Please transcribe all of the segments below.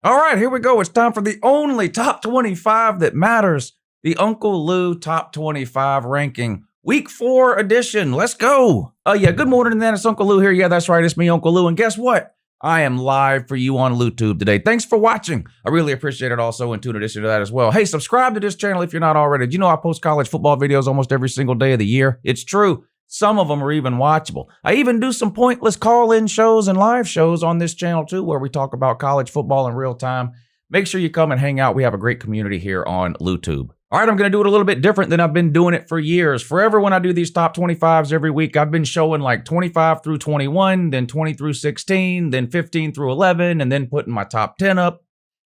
All right, here we go. It's time for the only top 25 that matters. The Uncle Lou Top 25 Ranking, Week 4 edition. Let's go. Yeah, good morning, then. It's Uncle Lou here. Yeah, that's right. It's me, Uncle Lou. And guess what? I am live for you on LouTube today. Thanks for watching. I really appreciate it also, and in addition to that as well. Hey, subscribe to this channel if you're not already. Do you know I post college football videos almost every single day of the year? It's true. Some of them are even watchable. I even do some pointless call-in shows and live shows on this channel too, where we talk about college football in real time. Make sure you come and hang out. We have a great community here on LouTube. All right, I'm going to do it a little bit different than I've been doing it for years. Forever when I do these top 25s every week, I've been showing like 25 through 21, then 20 through 16, then 15 through 11, and then putting my top 10 up.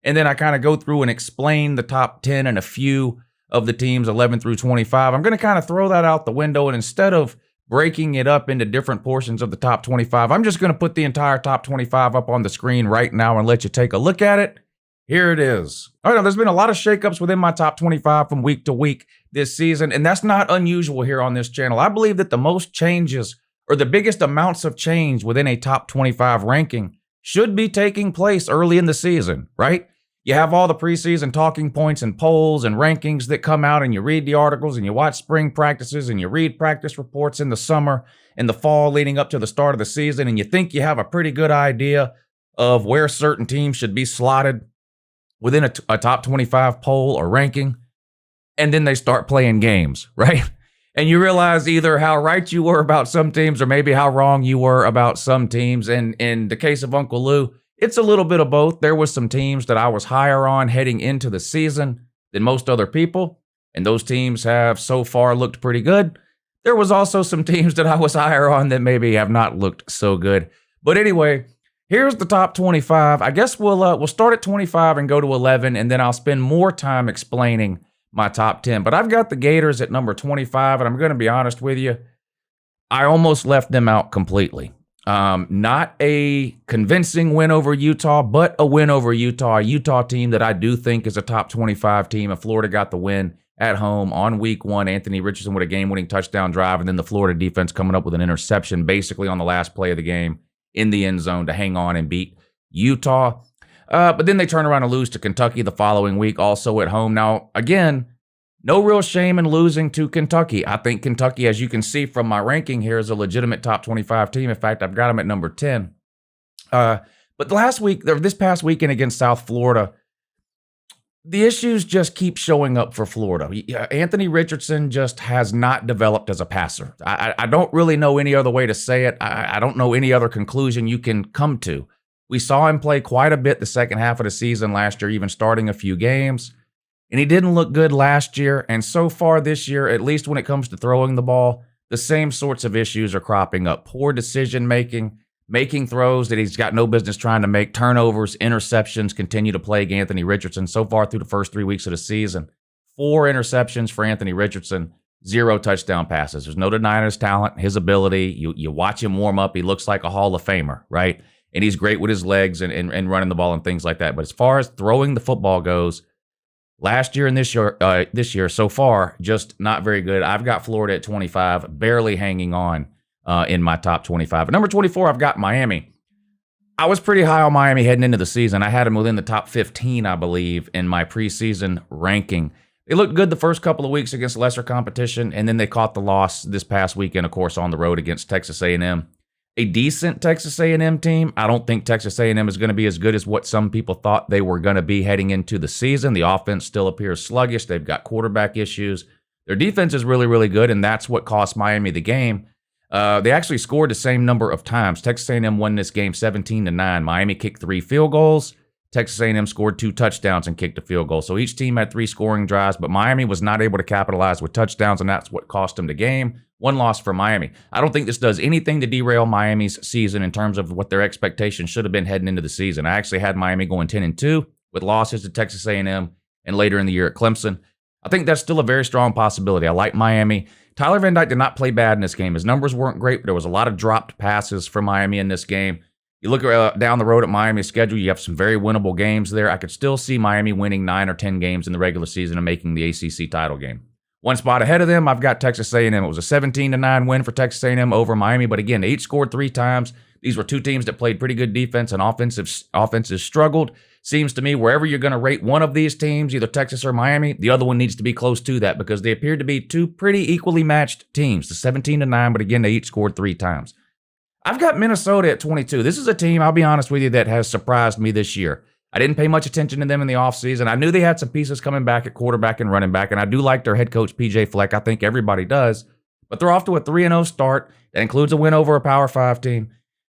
And then I kind of go through and explain the top 10 and a few of the teams 11 through 25. I'm going to kind of throw that out the window, and instead of breaking it up into different portions of the top 25, I'm just going to put the entire top 25 up on the screen right now and let you take a look at it. Here it is. All right, now there's been a lot of shakeups within my top 25 from week to week this season, and that's not unusual here on this channel. I believe that the most changes, or the biggest amounts of change within a top 25 ranking, should be taking place early in the season, right? You have all the preseason talking points and polls and rankings that come out, and you read the articles, and you watch spring practices, and you read practice reports in the summer and the fall leading up to the start of the season, and you think you have a pretty good idea of where certain teams should be slotted within a top 25 poll or ranking, and then they start playing games, right? And you realize either how right you were about some teams or maybe how wrong you were about some teams. And in the case of Uncle Lou, it's a little bit of both. There was some teams that I was higher on heading into the season than most other people, and those teams have so far looked pretty good. There was also some teams that I was higher on that maybe have not looked so good. But anyway, here's the top 25. I guess we'll start at 25 and go to 11, and then I'll spend more time explaining my top 10. But I've got the Gators at number 25, and I'm going to be honest with you, I almost left them out completely. Not a convincing win over Utah, but a win over Utah, a Utah team that I do think is a top 25 team. And Florida got the win at home on week 1. Anthony Richardson with a game-winning touchdown drive, and then the Florida defense coming up with an interception basically on the last play of the game in the end zone to hang on and beat Utah. But then they turn around and lose to Kentucky the following week, also at home. Now, again, no real shame in losing to Kentucky. I think Kentucky, as you can see from my ranking here, is a legitimate top 25 team. In fact, I've got them at number 10. But this past weekend against South Florida, the issues just keep showing up for Florida. Anthony Richardson just has not developed as a passer. I don't really know any other way to say it. I don't know any other conclusion you can come to. We saw him play quite a bit the second half of the season last year, even starting a few games. And he didn't look good last year. And so far this year, at least when it comes to throwing the ball, the same sorts of issues are cropping up. Poor decision-making, making throws that he's got no business trying to make, turnovers, interceptions continue to plague Anthony Richardson. So far through the first 3 weeks of the season, 4 interceptions for Anthony Richardson, 0 touchdown passes. There's no denying his talent, his ability. You watch him warm up, he looks like a Hall of Famer, right? And he's great with his legs and running the ball and things like that. But as far as throwing the football goes, last year and this year so far, just not very good. I've got Florida at 25, barely hanging on in my top 25. At number 24, I've got Miami. I was pretty high on Miami heading into the season. I had them within the top 15, I believe, in my preseason ranking. They looked good the first couple of weeks against lesser competition, and then they caught the loss this past weekend, of course, on the road against Texas A&M. A decent Texas A&M team. I don't think Texas A&M is going to be as good as what some people thought they were going to be heading into the season. The offense still appears sluggish. They've got quarterback issues. Their defense is really, really good, and that's what cost Miami the game. They actually scored the same number of times. Texas A&M won this game 17-9. Miami kicked 3 field goals. Texas A&M scored 2 touchdowns and kicked a field goal. So each team had 3 scoring drives, but Miami was not able to capitalize with touchdowns, and that's what cost them the game. 1 loss for Miami. I don't think this does anything to derail Miami's season in terms of what their expectations should have been heading into the season. I actually had Miami going 10-2 with losses to Texas A&M and later in the year at Clemson. I think that's still a very strong possibility. I like Miami. Tyler Van Dyke did not play bad in this game. His numbers weren't great, but there was a lot of dropped passes for Miami in this game. You look down the road at Miami's schedule, you have some very winnable games there. I could still see Miami winning 9 or 10 games in the regular season and making the ACC title game. 1 spot ahead of them, I've got Texas A&M. It was a 17-9 win for Texas A&M over Miami, but again, they each scored 3 times. These were 2 teams that played pretty good defense, and offenses struggled. Seems to me wherever you're going to rate one of these teams, either Texas or Miami, the other one needs to be close to that because they appear to be two pretty equally matched teams. The 17-9, but again, they each scored 3 times. I've got Minnesota at 22. This is a team, I'll be honest with you, that has surprised me this year. I didn't pay much attention to them in the offseason. I knew they had some pieces coming back at quarterback and running back, and I do like their head coach, PJ Fleck. I think everybody does. But they're off to a 3-0 start. That includes a win over a Power 5 team.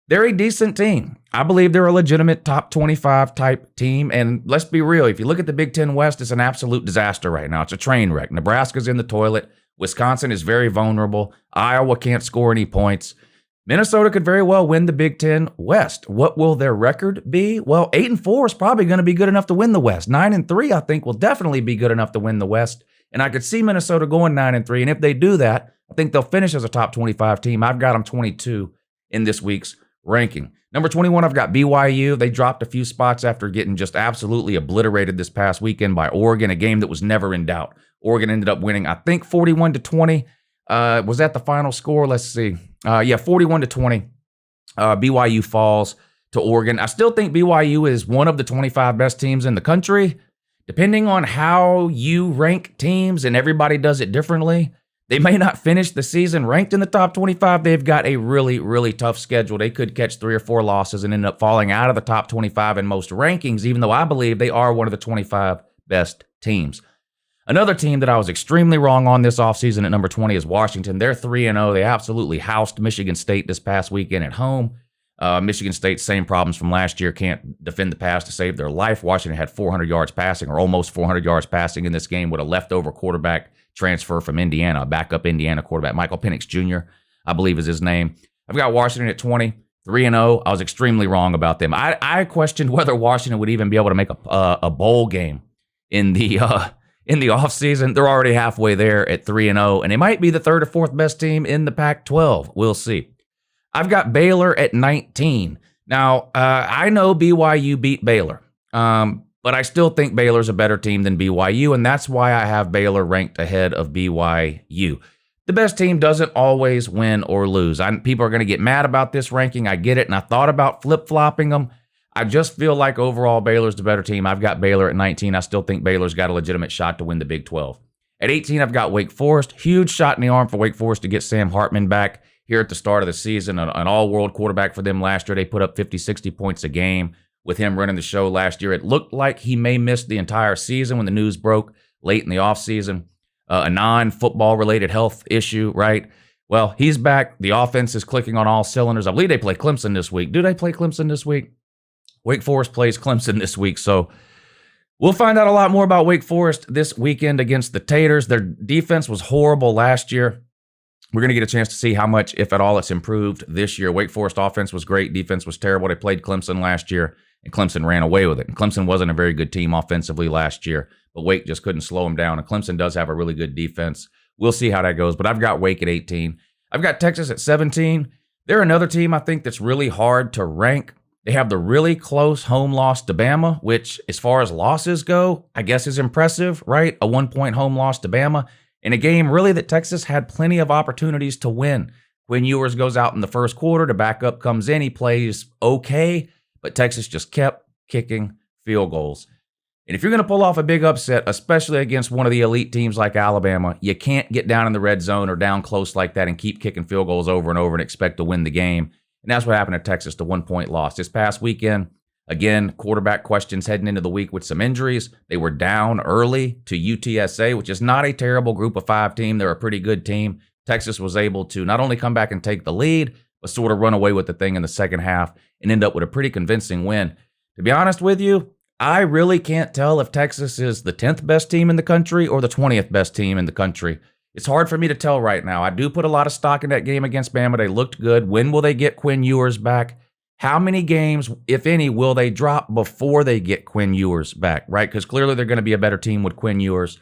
They're a decent team. I believe they're a legitimate top 25 type team. And let's be real. If you look at the Big Ten West, it's an absolute disaster right now. It's a train wreck. Nebraska's in the toilet. Wisconsin is very vulnerable. Iowa can't score any points. Minnesota could very well win the Big Ten West. What will their record be? Well, 8-4 is probably going to be good enough to win the West. 9-3, I think, will definitely be good enough to win the West. And I could see Minnesota going 9-3. And if they do that, I think they'll finish as a top 25 team. I've got them 22 in this week's ranking. Number 21, I've got BYU. They dropped a few spots after getting just absolutely obliterated this past weekend by Oregon, a game that was never in doubt. Oregon ended up winning, I think, 41-20. Was that the final score? Let's see. 41-20. BYU falls to Oregon. I still think BYU is one of the 25 best teams in the country. Depending on how you rank teams, and everybody does it differently, they may not finish the season ranked in the top 25. They've got a really, really tough schedule. They could catch 3 or 4 losses and end up falling out of the top 25 in most rankings, even though I believe they are one of the 25 best teams. Another team that I was extremely wrong on this offseason at number 20 is Washington. They're 3-0. They absolutely housed Michigan State this past weekend at home. Michigan State, same problems from last year, can't defend the pass to save their life. Washington had 400 yards passing, or almost 400 yards passing in this game with a leftover quarterback transfer from Indiana, a backup Indiana quarterback. Michael Penix Jr., I believe is his name. I've got Washington at 20, 3-0. I was extremely wrong about them. I questioned whether Washington would even be able to make a bowl game in the offseason. They're already halfway there at 3-0, and they might be the 3rd or 4th best team in the Pac-12. We'll see. I've got Baylor at 19. Now, I know BYU beat Baylor, but I still think Baylor's a better team than BYU, and that's why I have Baylor ranked ahead of BYU. The best team doesn't always win or lose. People are going to get mad about this ranking. I get it, and I thought about flip-flopping them. I just feel like overall Baylor's the better team. I've got Baylor at 19. I still think Baylor's got a legitimate shot to win the Big 12. At 18, I've got Wake Forest. Huge shot in the arm for Wake Forest to get Sam Hartman back here at the start of the season. An all-world quarterback for them last year. They put up 50, 60 points a game with him running the show last year. It looked like he may miss the entire season when the news broke late in the offseason. A non-football related health issue, right? Well, he's back. The offense is clicking on all cylinders. I believe they play Clemson this week. Do they play Clemson this week? Wake Forest plays Clemson this week, so we'll find out a lot more about Wake Forest this weekend against the Taters. Their defense was horrible last year. We're going to get a chance to see how much, if at all, it's improved this year. Wake Forest offense was great. Defense was terrible. They played Clemson last year, and Clemson ran away with it. And Clemson wasn't a very good team offensively last year, but Wake just couldn't slow them down. And Clemson does have a really good defense. We'll see how that goes, but I've got Wake at 18. I've got Texas at 17. They're another team I think that's really hard to rank. They have the really close home loss to Bama, which, as far as losses go, I guess is impressive, right? A 1-point home loss to Bama in a game really that Texas had plenty of opportunities to win. Quinn Ewers goes out in the first quarter. The backup comes in. He plays okay, but Texas just kept kicking field goals. And if you're going to pull off a big upset, especially against one of the elite teams like Alabama, you can't get down in the red zone or down close like that and keep kicking field goals over and over and expect to win the game. And that's what happened to Texas, the 1-point loss. This past weekend, again, quarterback questions heading into the week with some injuries. They were down early to UTSA, which is not a terrible group of 5 team. They're a pretty good team. Texas was able to not only come back and take the lead, but sort of run away with the thing in the second half and end up with a pretty convincing win. To be honest with you, I really can't tell if Texas is the 10th best team in the country or the 20th best team in the country. It's hard for me to tell right now. I do put a lot of stock in that game against Bama. They looked good. When will they get Quinn Ewers back? How many games, if any, will they drop before they get Quinn Ewers back, right? Because clearly they're going to be a better team with Quinn Ewers.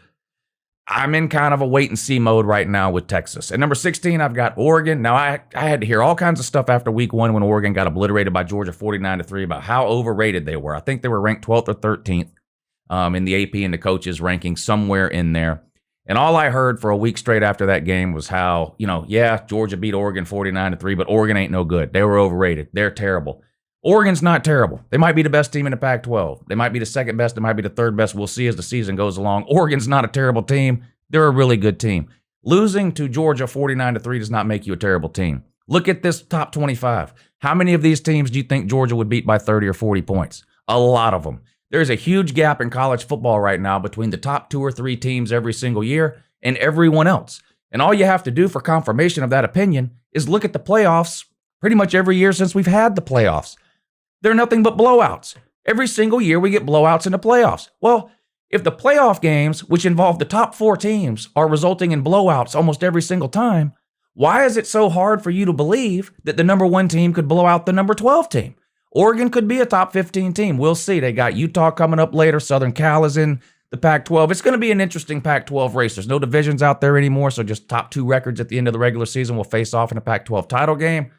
I'm in kind of a wait-and-see mode right now with Texas. At number 16, I've got Oregon. Now, I had to hear all kinds of stuff after week 1 when Oregon got obliterated by Georgia 49-3 about how overrated they were. I think they were ranked 12th or 13th in the AP and the coaches ranking, somewhere in there. And all I heard for a week straight after that game was how, Georgia beat Oregon 49-3, but Oregon ain't no good. They were overrated. They're terrible. Oregon's not terrible. They might be the best team in the Pac-12. They might be the second best. They might be the third best. We'll see as the season goes along. Oregon's not a terrible team. They're a really good team. Losing to Georgia 49-3 does not make you a terrible team. Look at this top 25. How many of these teams do you think Georgia would beat by 30 or 40 points? A lot of them. There's a huge gap in college football right now between the top 2 or 3 teams every single year and everyone else. And all you have to do for confirmation of that opinion is look at the playoffs pretty much every year since we've had the playoffs. They're nothing but blowouts. Every single year we get blowouts in the playoffs. Well, if the playoff games, which involve the top 4 teams, are resulting in blowouts almost every single time, why is it so hard for you to believe that the number 1 team could blow out the number 12 team? Oregon could be a top 15 team. We'll see. They got Utah coming up later. Southern Cal is in the Pac-12. It's going to be an interesting Pac-12 race. There's no divisions out there anymore, so just top 2 records at the end of the regular season will face off in a Pac-12 title game.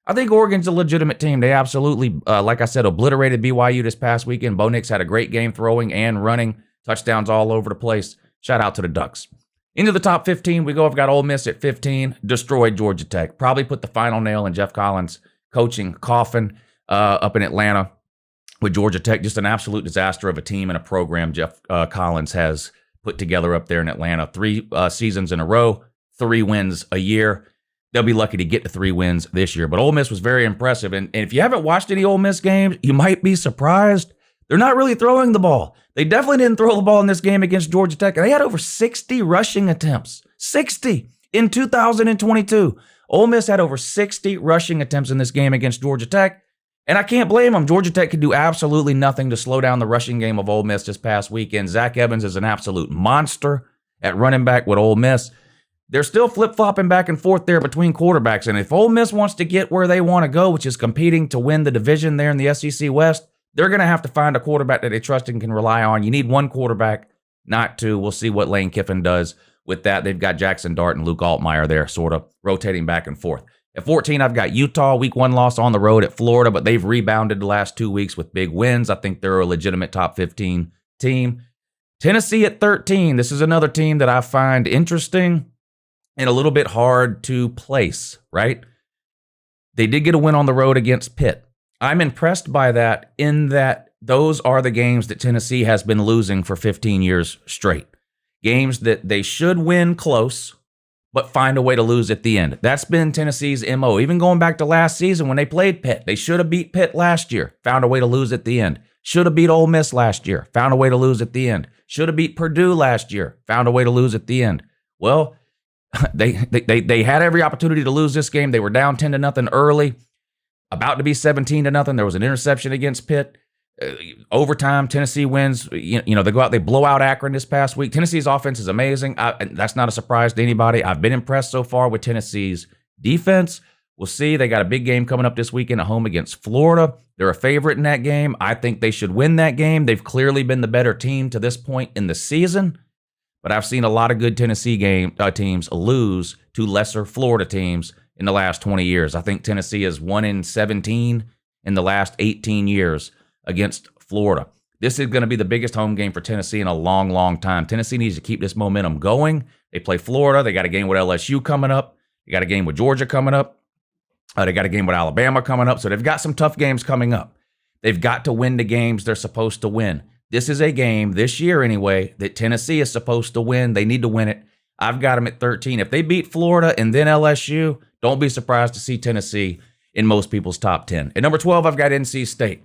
I think Oregon's a legitimate team. They absolutely, like I said, obliterated BYU this past weekend. Bo Nix had a great game throwing and running. Touchdowns all over the place. Shout out to the Ducks. Into the top 15 we go. I've got Ole Miss at 15. Destroyed Georgia Tech. Probably put the final nail in Jeff Collins' coaching coffin up in Atlanta with Georgia Tech. Just an absolute disaster of a team and a program Jeff Collins has put together up there in Atlanta. 3 seasons in a row, 3 wins a year. They'll be lucky to get to 3 wins this year. But Ole Miss was very impressive. And if you haven't watched any Ole Miss games, you might be surprised. They're not really throwing the ball. They definitely didn't throw the ball in this game against Georgia Tech. And they had over 60 rushing attempts. 60 in 2022. Ole Miss had over 60 rushing attempts in this game against Georgia Tech. And I can't blame them. Georgia Tech could do absolutely nothing to slow down the rushing game of Ole Miss this past weekend. Zach Evans is an absolute monster at running back with Ole Miss. They're still flip-flopping back and forth there between quarterbacks. And if Ole Miss wants to get where they want to go, which is competing to win the division there in the SEC West, they're going to have to find a quarterback that they trust and can rely on. You need 1 quarterback, not 2. We'll see what Lane Kiffin does with that. They've got Jackson Dart and Luke Altmaier there sort of rotating back and forth. At 14, I've got Utah, week 1 loss on the road at Florida, but they've rebounded the last 2 weeks with big wins. I think they're a legitimate top 15 team. Tennessee at 13. This is another team that I find interesting and a little bit hard to place, right? They did get a win on the road against Pitt. I'm impressed by that in that those are the games that Tennessee has been losing for 15 years straight. Games that they should win close, but find a way to lose at the end. That's been Tennessee's MO. Even going back to last season when they played Pitt, they should have beat Pitt last year, found a way to lose at the end. Should have beat Ole Miss last year, found a way to lose at the end. Should have beat Purdue last year, found a way to lose at the end. Well, they had every opportunity to lose this game. They were down 10-0 early, about to be 17-0. There was an interception against Pitt. Overtime, Tennessee wins. You know, they go out, they blow out Akron this past week. Tennessee's offense is amazing. That's not a surprise to anybody. I've been impressed so far with Tennessee's defense. We'll see. They got a big game coming up this weekend at home against Florida. They're a favorite in that game. I think they should win that game. They've clearly been the better team to this point in the season. But I've seen a lot of good Tennessee teams lose to lesser Florida teams in the last 20 years. I think Tennessee is 1-17 in the last 18 years against Florida. This is going to be the biggest home game for Tennessee in a long, long time. Tennessee needs to keep this momentum going. They play Florida. They got a game with LSU coming up. They got a game with Georgia coming up. They got a game with Alabama coming up. So they've got some tough games coming up. They've got to win the games they're supposed to win. This is a game, this year anyway, that Tennessee is supposed to win. They need to win it. I've got them at 13. If they beat Florida and then LSU, don't be surprised to see Tennessee in most people's top 10. At number 12, I've got NC State.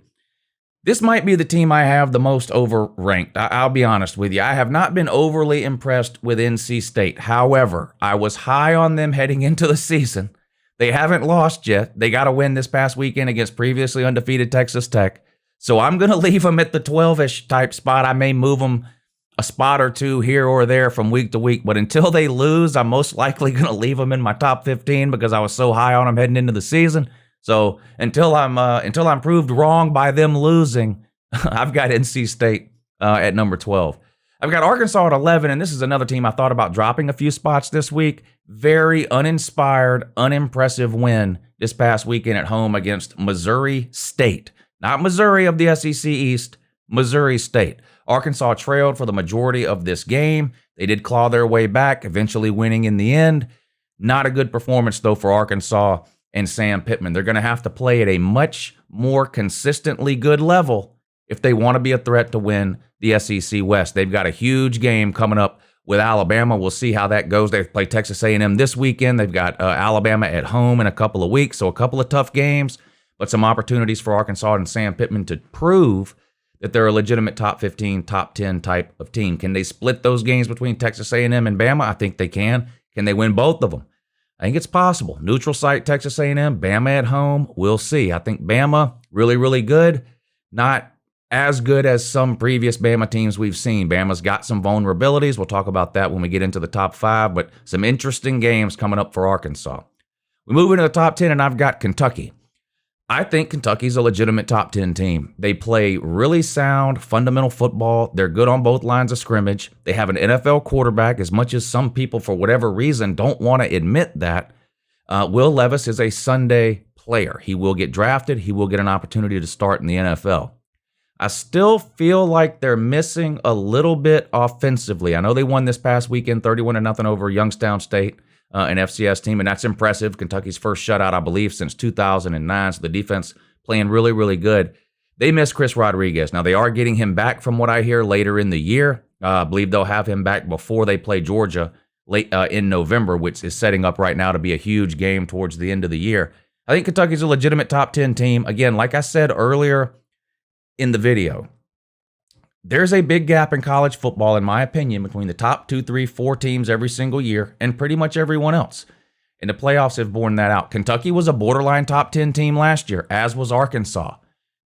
This might be the team I have the most overranked. I'll be honest with you. I have not been overly impressed with NC State. However, I was high on them heading into the season. They haven't lost yet. They got a win this past weekend against previously undefeated Texas Tech. So I'm going to leave them at the 12-ish type spot. I may move them a spot or two here or there from week to week. But until they lose, I'm most likely going to leave them in my top 15 because I was so high on them heading into the season. So until I'm proved wrong by them losing, I've got NC State at number 12. I've got Arkansas at 11, and this is another team I thought about dropping a few spots this week. Very uninspired, unimpressive win this past weekend at home against Missouri State. Not Missouri of the SEC East, Missouri State. Arkansas trailed for the majority of this game. They did claw their way back, eventually winning in the end. Not a good performance, though, for Arkansas and Sam Pittman. They're going to have to play at a much more consistently good level if they want to be a threat to win the SEC West. They've got a huge game coming up with Alabama. We'll see how that goes. They play Texas A&M this weekend. They've got Alabama at home in a couple of weeks, so a couple of tough games, but some opportunities for Arkansas and Sam Pittman to prove that they're a legitimate top 15, top 10 type of team. Can they split those games between Texas A&M and Bama? I think they can. Can they win both of them? I think it's possible. Neutral site, Texas A&M, Bama at home. We'll see. I think Bama, really, really good. Not as good as some previous Bama teams we've seen. Bama's got some vulnerabilities. We'll talk about that when we get into the top 5, but some interesting games coming up for Arkansas. We move into the top 10, and I've got Kentucky. I think Kentucky's a legitimate top 10 team. They play really sound, fundamental football. They're good on both lines of scrimmage. They have an NFL quarterback, as much as some people, for whatever reason, don't want to admit that. Will Levis is a Sunday player. He will get drafted. He will get an opportunity to start in the NFL. I still feel like they're missing a little bit offensively. I know they won this past weekend 31-0 over Youngstown State, an FCS team, and that's impressive. Kentucky's first shutout, I believe, since 2009, so the defense playing really, really good. They miss Chris Rodriguez. Now, they are getting him back from what I hear later in the year. I believe they'll have him back before they play Georgia late in November, which is setting up right now to be a huge game towards the end of the year. I think Kentucky's a legitimate top 10 team. Again, like I said earlier in the video, there's a big gap in college football, in my opinion, between the top 2, 3, 4 teams every single year and pretty much everyone else. And the playoffs have borne that out. Kentucky was a borderline top 10 team last year, as was Arkansas.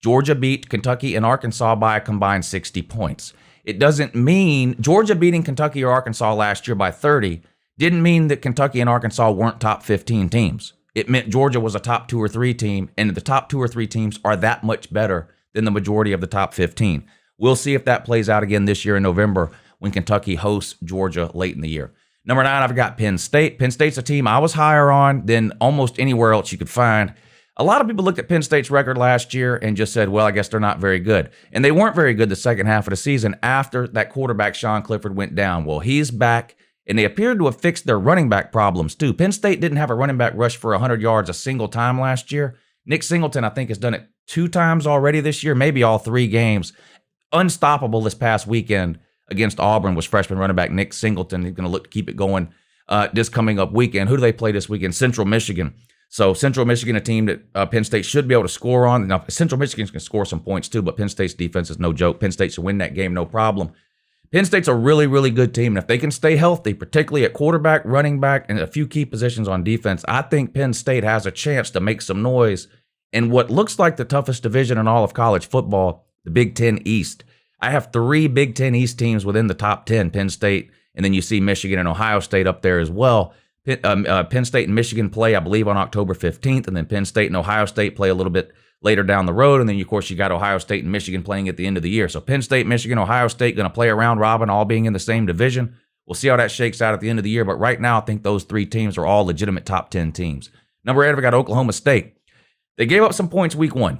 Georgia beat Kentucky and Arkansas by a combined 60 points. It doesn't mean Georgia beating Kentucky or Arkansas last year by 30 didn't mean that Kentucky and Arkansas weren't top 15 teams. It meant Georgia was a top 2 or 3 team, and the top 2 or 3 teams are that much better than the majority of the top 15. We'll see if that plays out again this year in November when Kentucky hosts Georgia late in the year. Number 9, I've got Penn State. Penn State's a team I was higher on than almost anywhere else you could find. A lot of people looked at Penn State's record last year and just said, well, I guess they're not very good. And they weren't very good the second half of the season after that quarterback, Sean Clifford, went down. Well, he's back, and they appeared to have fixed their running back problems too. Penn State didn't have a running back rush for 100 yards a single time last year. Nick Singleton, I think, has done it 2 times already this year, maybe all 3 games. Unstoppable this past weekend against Auburn was freshman running back Nick Singleton. He's going to look to keep it going this coming up weekend. Who do they play this weekend? Central Michigan. So Central Michigan, a team that Penn State should be able to score on. Now, Central Michigan can score some points too, but Penn State's defense is no joke. Penn State should win that game, no problem. Penn State's a really, really good team. And if they can stay healthy, particularly at quarterback, running back, and a few key positions on defense, I think Penn State has a chance to make some noise in what looks like the toughest division in all of college football, the Big Ten East. I have 3 Big Ten East teams within the top 10, Penn State, and then you see Michigan and Ohio State up there as well. Penn State and Michigan play, I believe, on October 15th, and then Penn State and Ohio State play a little bit later down the road, and then, of course, you got Ohio State and Michigan playing at the end of the year. So Penn State, Michigan, Ohio State going to play a round robin, all being in the same division. We'll see how that shakes out at the end of the year, but right now I think those 3 teams are all legitimate top 10 teams. Number 8, I've got Oklahoma State. They gave up some points week 1,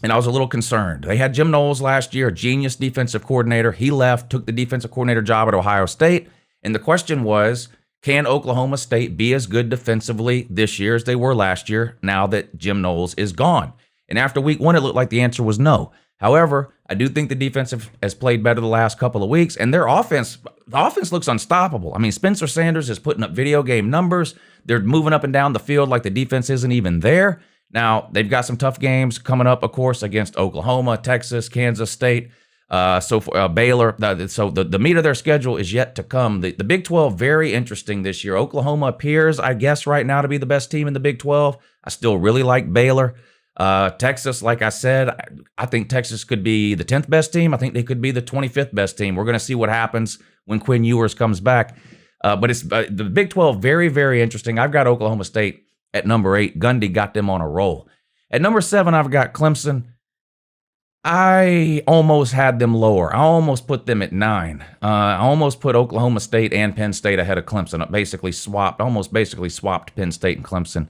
and I was a little concerned. They had Jim Knowles last year, a genius defensive coordinator. He left, took the defensive coordinator job at Ohio State, and the question was, can Oklahoma State be as good defensively this year as they were last year now that Jim Knowles is gone? And after week 1, it looked like the answer was no. However, I do think the defense has played better the last couple of weeks, and their offense, the offense looks unstoppable. I mean, Spencer Sanders is putting up video game numbers. They're moving up and down the field like the defense isn't even there. Now, they've got some tough games coming up, of course, against Oklahoma, Texas, Kansas State, Baylor. So the meat of their schedule is yet to come. The Big 12, very interesting this year. Oklahoma appears, I guess, right now to be the best team in the Big 12. I still really like Baylor. Texas, like I said, I think Texas could be the 10th best team. I think they could be the 25th best team. We're going to see what happens when Quinn Ewers comes back. But it's the Big 12, very, very interesting. I've got Oklahoma State at number 8. Gundy got them on a roll. At number 7, I've got Clemson. I almost had them lower. I almost put them at 9. I almost put Oklahoma State and Penn State ahead of Clemson. I almost basically swapped Penn State and Clemson.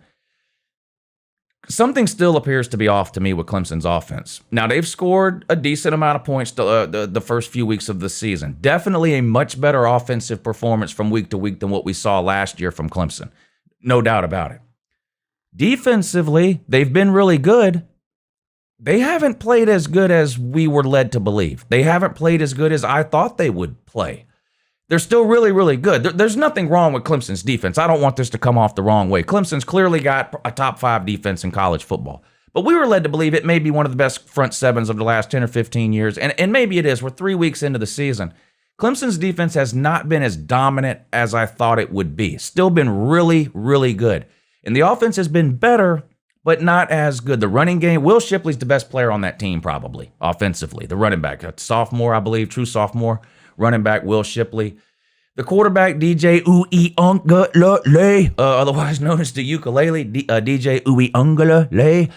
Something still appears to be off to me with Clemson's offense. Now, they've scored a decent amount of points the first few weeks of the season. Definitely a much better offensive performance from week to week than what we saw last year from Clemson. No doubt about it. Defensively, they've been really good. They haven't played as good as we were led to believe. They haven't played as good as I thought they would play. They're still really, really good. There's nothing wrong with Clemson's defense. I don't want this to come off the wrong way. Clemson's clearly got a top 5 defense in college football. But we were led to believe it may be one of the best front sevens of the last 10 or 15 years. And maybe it is. We're 3 weeks into the season. Clemson's defense has not been as dominant as I thought it would be. Still been really, really good. And the offense has been better, but not as good. The running game, Will Shipley's the best player on that team probably, offensively. The running back, a sophomore, I believe, true sophomore, running back Will Shipley. The quarterback, DJ Uiagalelei, otherwise known as the ukulele, DJ Uiagalelei.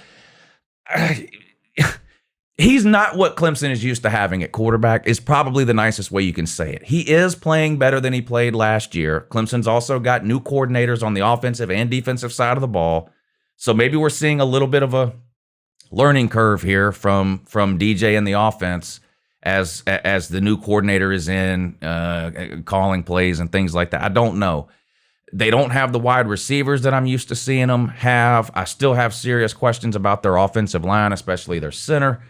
He's not what Clemson is used to having at quarterback, is probably the nicest way you can say it. He is playing better than he played last year. Clemson's also got new coordinators on the offensive and defensive side of the ball. So maybe we're seeing a little bit of a learning curve here from DJ and the offense as the new coordinator is in, calling plays and things like that. I don't know. They don't have the wide receivers that I'm used to seeing them have. I still have serious questions about their offensive line, especially their center.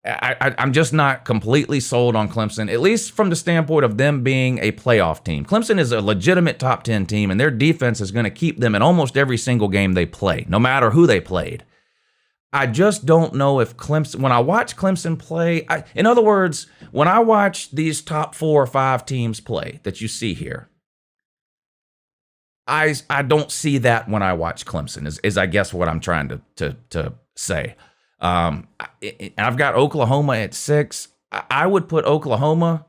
I'm just not completely sold on Clemson, at least from the standpoint of them being a playoff team. Clemson is a legitimate top 10 team, and their defense is going to keep them in almost every single game they play, no matter who they played. I just don't know if Clemson, when I watch Clemson play, in other words, when I watch these top 4 or 5 teams play that you see here, I don't see that when I watch Clemson, is I guess what I'm trying to say. I've got Oklahoma at 6. I would put Oklahoma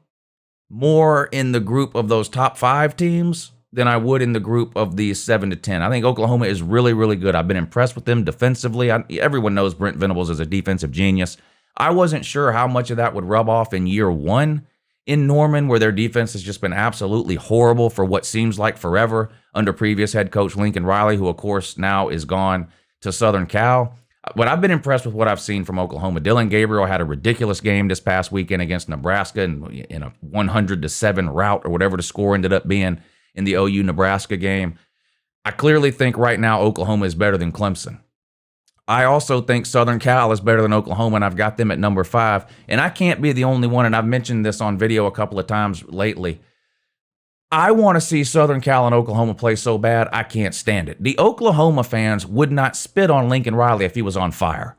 more in the group of those top 5 teams than I would in the group of these 7 to 10. I think Oklahoma is really, really good. I've been impressed with them defensively. Everyone knows Brent Venables is a defensive genius. I wasn't sure how much of that would rub off in year 1 in Norman, where their defense has just been absolutely horrible for what seems like forever under previous head coach Lincoln Riley, who, of course, now is gone to Southern Cal. But I've been impressed with what I've seen from Oklahoma. Dylan Gabriel had a ridiculous game this past weekend against Nebraska in a 100-7 rout or whatever the score ended up being in the OU-Nebraska game. I clearly think right now Oklahoma is better than Clemson. I also think Southern Cal is better than Oklahoma, and I've got them at number 5. And I can't be the only one, and I've mentioned this on video a couple of times lately. I want to see Southern Cal and Oklahoma play so bad, I can't stand it. The Oklahoma fans would not spit on Lincoln Riley if he was on fire.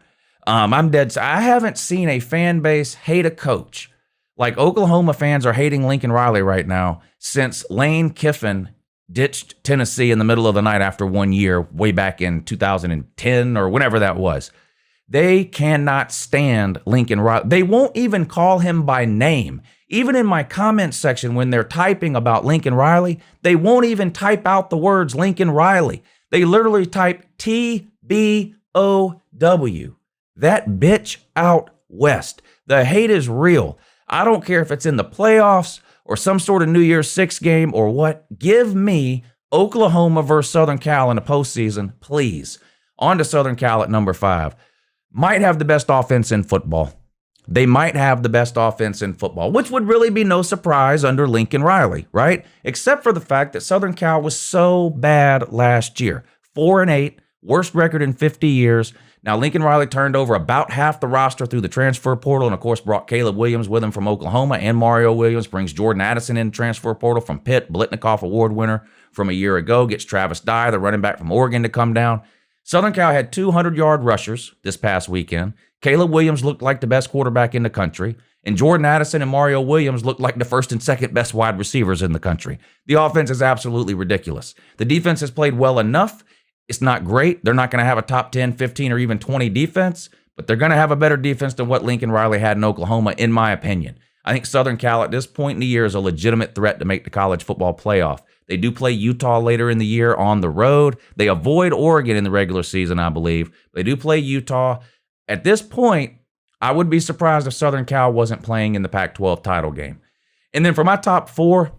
I'm dead. I haven't seen a fan base hate a coach like Oklahoma fans are hating Lincoln Riley right now since Lane Kiffin ditched Tennessee in the middle of the night after 1 year, way back in 2010 or whenever that was. They cannot stand Lincoln Riley. They won't even call him by name. Even in my comment section, when they're typing about Lincoln Riley, they won't even type out the words Lincoln Riley. They literally type TBOW. That bitch out west. The hate is real. I don't care if it's in the playoffs or some sort of New Year's Six game or what. Give me Oklahoma versus Southern Cal in the postseason, please. On to Southern Cal at number 5. Might have the best offense in football. They might have the best offense in football, which would really be no surprise under Lincoln Riley, right? Except for the fact that Southern Cal was so bad last year. 4-8, worst record in 50 years. Now, Lincoln Riley turned over about half the roster through the transfer portal and, of course, brought Caleb Williams with him from Oklahoma, and Mario Williams brings Jordan Addison in the transfer portal from Pitt, Blitnikoff Award winner from a year ago, gets Travis Dye, the running back from Oregon, to come down. Southern Cal had 200-yard rushers this past weekend. Caleb Williams looked like the best quarterback in the country, and Jordan Addison and Mario Williams looked like the first and second best wide receivers in the country. The offense is absolutely ridiculous. The defense has played well enough. It's not great. They're not going to have a top 10, 15, or even 20 defense, but they're going to have a better defense than what Lincoln Riley had in Oklahoma, in my opinion. I think Southern Cal at this point in the year is a legitimate threat to make the college football playoff. They do play Utah later in the year on the road. They avoid Oregon in the regular season, I believe. They do play Utah. At this point, I would be surprised if Southern Cal wasn't playing in the Pac-12 title game. And then for my top 4,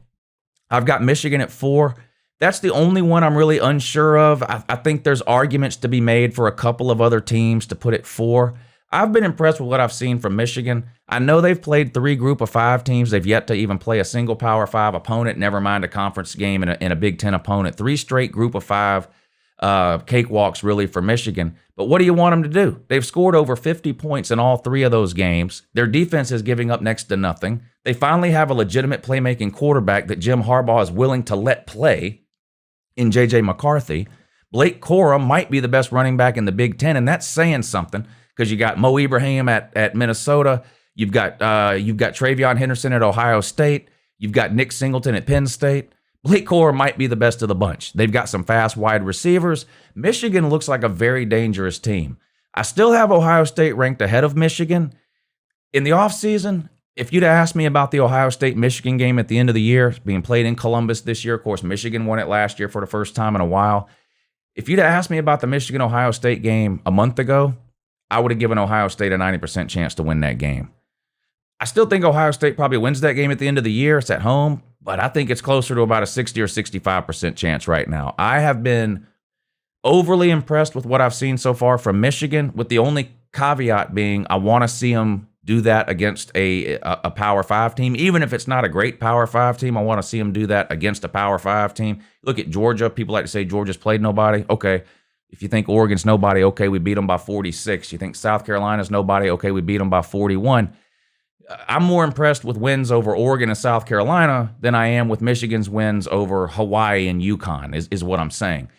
I've got Michigan at 4. That's the only one I'm really unsure of. I think there's arguments to be made for a couple of other teams to put it 4. I've been impressed with what I've seen from Michigan. I know they've played 3 group of 5 teams. They've yet to even play a single Power 5 opponent, never mind a conference game and a Big Ten opponent. 3 straight group of 5 cakewalks really for Michigan. But what do you want them to do? They've scored over 50 points in all 3 of those games. Their defense is giving up next to nothing. They finally have a legitimate playmaking quarterback that Jim Harbaugh is willing to let play in J.J. McCarthy. Blake Corum might be the best running back in the Big Ten, and that's saying something because you got Mo Ibrahim at Minnesota. You've got Travion Henderson at Ohio State. You've got Nick Singleton at Penn State. Blake Corum might be the best of the bunch. They've got some fast wide receivers. Michigan looks like a very dangerous team. I still have Ohio State ranked ahead of Michigan. In the offseason, if you'd asked me about the Ohio State-Michigan game at the end of the year, being played in Columbus this year, of course, Michigan won it last year for the first time in a while. If you'd asked me about the Michigan-Ohio State game a month ago, I would have given Ohio State a 90% chance to win that game. I still think Ohio State probably wins that game at the end of the year. It's at home, but I think it's closer to about a 60 or 65% chance right now. I have been overly impressed with what I've seen so far from Michigan, with the only caveat being I want to see them do that against a Power 5 team. Even if it's not a great Power 5 team, I want to see them do that against a Power 5 team. Look at Georgia. People like to say Georgia's played nobody. Okay. If you think Oregon's nobody, okay, we beat them by 46. You think South Carolina's nobody, okay, we beat them by 41. I'm more impressed with wins over Oregon and South Carolina than I am with Michigan's wins over Hawaii and UConn, is what I'm saying.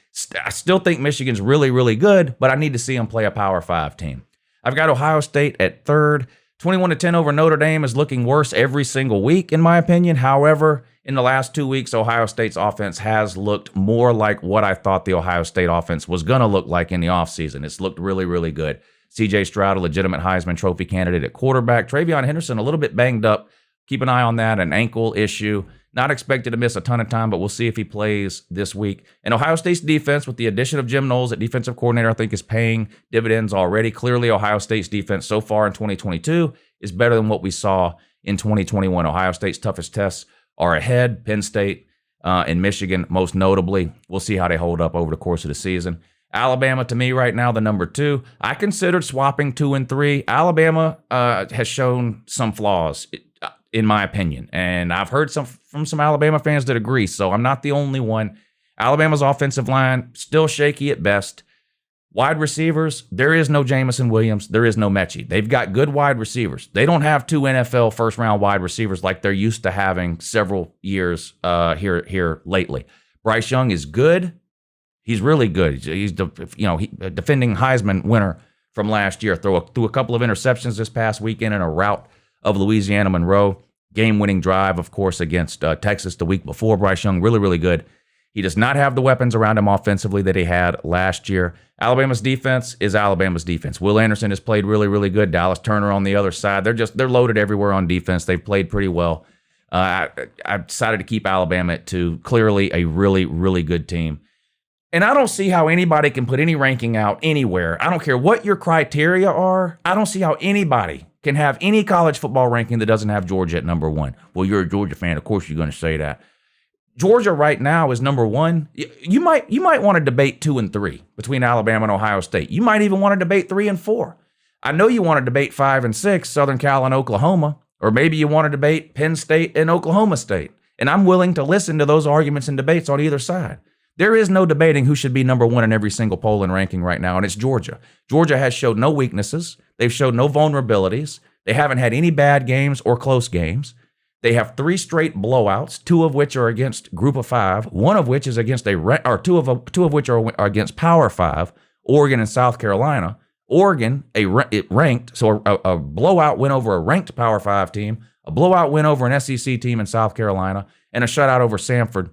I still think Michigan's really, really good, but I need to see them play a Power 5 team. I've got Ohio State at 3rd. 21-10 over Notre Dame is looking worse every single week, in my opinion. However, in the last 2 weeks, Ohio State's offense has looked more like what I thought the Ohio State offense was going to look like in the offseason. It's looked really, really good. C.J. Stroud, a legitimate Heisman Trophy candidate at quarterback. Travion Henderson, a little bit banged up. Keep an eye on that, an ankle issue. Not expected to miss a ton of time, but we'll see if he plays this week. And Ohio State's defense, with the addition of Jim Knowles at defensive coordinator, I think is paying dividends already. Clearly, Ohio State's defense so far in 2022 is better than what we saw in 2021. Ohio State's toughest tests are ahead. Penn State and Michigan, most notably. We'll see how they hold up over the course of the season. Alabama, to me right now, the number 2. I considered swapping 2 and 3. Alabama has shown some flaws, in my opinion. And I've heard from some Alabama fans that agree, so I'm not the only one. Alabama's offensive line, still shaky at best. Wide receivers, there is no Jamison Williams. There is no Mechie. They've got good wide receivers. They don't have 2 NFL first-round wide receivers like they're used to having several years here lately. Bryce Young is good. He's really good. He's defending Heisman winner from last year. Threw a couple of interceptions this past weekend in a rout of Louisiana Monroe. Game-winning drive, of course, against Texas the week before. Bryce Young, really, really good. He does not have the weapons around him offensively that he had last year. Alabama's defense is Alabama's defense. Will Anderson has played really, really good. Dallas Turner on the other side. They're loaded everywhere on defense. They've played pretty well. I decided to keep Alabama at 2. Clearly a really, really good team. And I don't see how anybody can put any ranking out anywhere. I don't care what your criteria are. I don't see how anybody can have any college football ranking that doesn't have Georgia at number 1. Well, you're a Georgia fan. Of course you're going to say that. Georgia right now is number 1. You might want to debate 2 and 3 between Alabama and Ohio State. You might even want to debate 3 and 4. I know you want to debate 5 and 6, Southern Cal and Oklahoma. Or maybe you want to debate Penn State and Oklahoma State. And I'm willing to listen to those arguments and debates on either side. There is no debating who should be number 1 in every single poll and ranking right now, and it's Georgia. Georgia has showed no weaknesses. They've showed no vulnerabilities. They haven't had any bad games or close games. They have 3 straight blowouts, 2 of which are against Group of 5, 1 of which is against two of which are against Power 5, Oregon and South Carolina. Oregon, ranked, so a blowout win over a ranked Power 5 team, a blowout win over an SEC team in South Carolina, and a shutout over Samford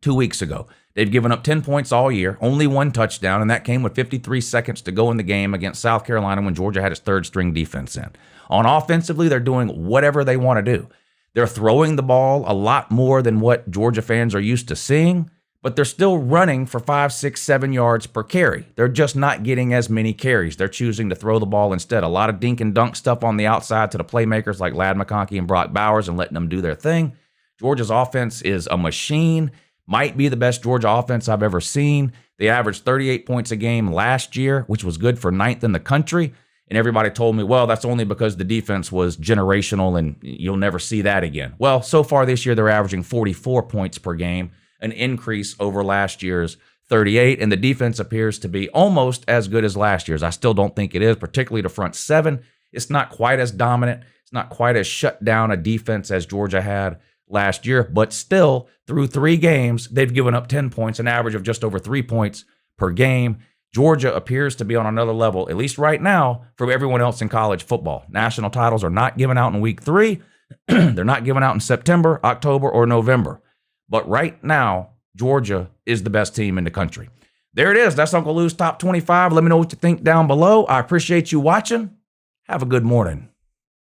2 weeks ago. They've given up 10 points all year, only 1 touchdown, and that came with 53 seconds to go in the game against South Carolina when Georgia had its 3rd-string defense in. On offensively, they're doing whatever they want to do. They're throwing the ball a lot more than what Georgia fans are used to seeing, but they're still running for 5, 6, 7 yards per carry. They're just not getting as many carries. They're choosing to throw the ball instead. A lot of dink and dunk stuff on the outside to the playmakers like Ladd McConkey and Brock Bowers and letting them do their thing. Georgia's offense is a machine. Might be the best Georgia offense I've ever seen. They averaged 38 points a game last year, which was good for 9th in the country. And everybody told me, well, that's only because the defense was generational and you'll never see that again. Well, so far this year, they're averaging 44 points per game, an increase over last year's 38, and the defense appears to be almost as good as last year's. I still don't think it is, particularly the front seven. It's not quite as dominant. It's not quite as shut down a defense as Georgia had last year, but still, through 3 games, they've given up 10 points, an average of just over 3 points per game. Georgia appears to be on another level, at least right now, from everyone else in college football. National titles are not given out in week 3. They're not given out in September, October, or November. But right now, Georgia is the best team in the country. There it is. That's Uncle Lou's Top 25. Let me know what you think down below. I appreciate you watching. Have a good morning.